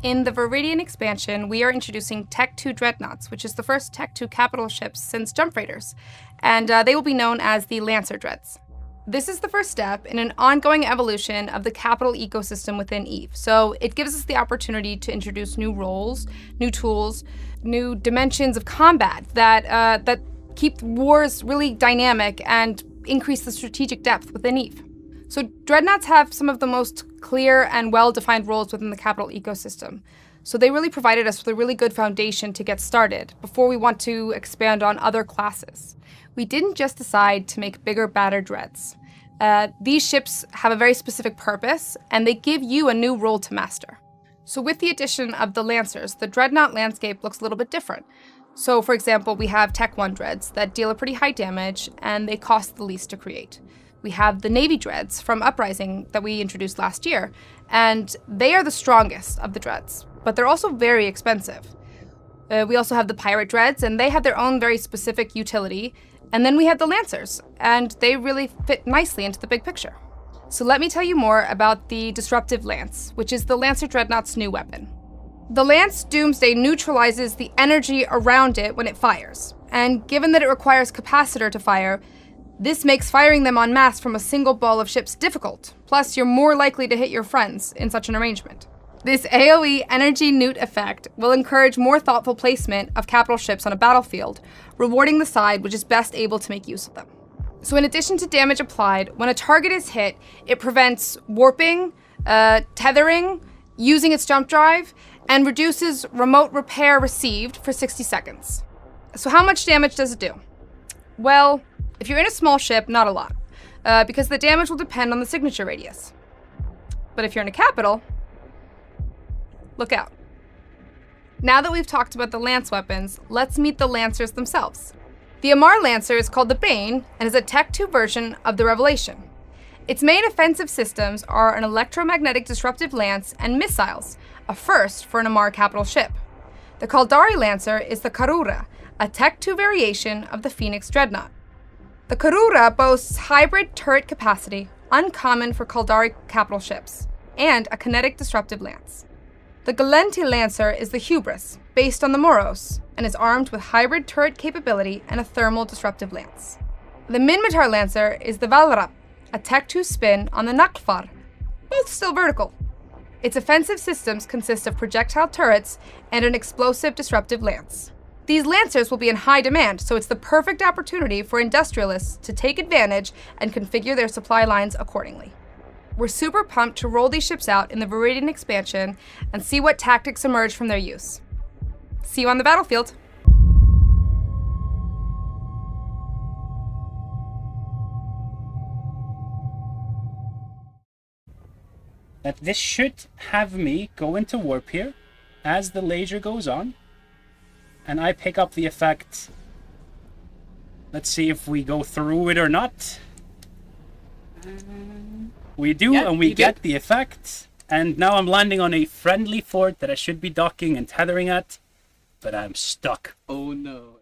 In the Viridian expansion, we are introducing Tech 2 Dreadnoughts, which is the first Tech 2 capital ships since Jump Raiders, and they will be known as the Lancer Dreads. This is the first step in an ongoing evolution of the capital ecosystem within EVE, so it gives us the opportunity to introduce new roles, new tools, new dimensions of combat that keep wars really dynamic and increase the strategic depth within EVE. So Dreadnoughts have some of the most clear and well-defined roles within the capital ecosystem. So they really provided us with a really good foundation to get started before we want to expand on other classes. We didn't just decide to make bigger, badder Dreads. These ships have a very specific purpose, and they give you a new role to master. So with the addition of the Lancers, the Dreadnought landscape looks a little bit different. So for example, we have Tech 1 Dreads that deal a pretty high damage, and they cost the least to create. We have the Navy Dreads from Uprising that we introduced last year, and they are the strongest of the Dreads, but they're also very expensive. We also have the Pirate Dreads, and they have their own very specific utility. And then we have the Lancers, and they really fit nicely into the big picture. So let me tell you more about the Disruptive Lance, which is the Lancer Dreadnought's new weapon. The Lance Doomsday neutralizes the energy around it when it fires, and given that it requires capacitor to fire, this makes firing them en masse from a single ball of ships difficult, plus you're more likely to hit your friends in such an arrangement. This AoE energy newt effect will encourage more thoughtful placement of capital ships on a battlefield, rewarding the side which is best able to make use of them. So in addition to damage applied, when a target is hit, it prevents warping, tethering, using its jump drive, and reduces remote repair received for 60 seconds. So how much damage does it do? Well, if you're in a small ship, not a lot, because the damage will depend on the signature radius. But if you're in a capital, look out. Now that we've talked about the lance weapons, let's meet the Lancers themselves. The Amarr Lancer is called the Bane and is a Tech 2 version of the Revelation. Its main offensive systems are an electromagnetic disruptive lance and missiles, a first for an Amarr capital ship. The Kaldari Lancer is the Karura, a Tech 2 variation of the Phoenix Dreadnought. The Karura boasts hybrid turret capacity, uncommon for Kaldari capital ships, and a kinetic disruptive lance. The Galenti Lancer is the Hubris, based on the Moros, and is armed with hybrid turret capability and a thermal disruptive lance. The Minmatar Lancer is the Valrap, a Tech 2 spin on the Naklfar, both still vertical. Its offensive systems consist of projectile turrets and an explosive disruptive lance. These Lancers will be in high demand, so it's the perfect opportunity for industrialists to take advantage and configure their supply lines accordingly. We're super pumped to roll these ships out in the Viridian expansion and see what tactics emerge from their use. See you on the battlefield! This should have me go into warp here as the laser goes on, and I pick up the effect. Let's see if we go through it or not. We do, yeah, and we get the effect. And now I'm landing on a friendly fort that I should be docking and tethering at, but I'm stuck. Oh no.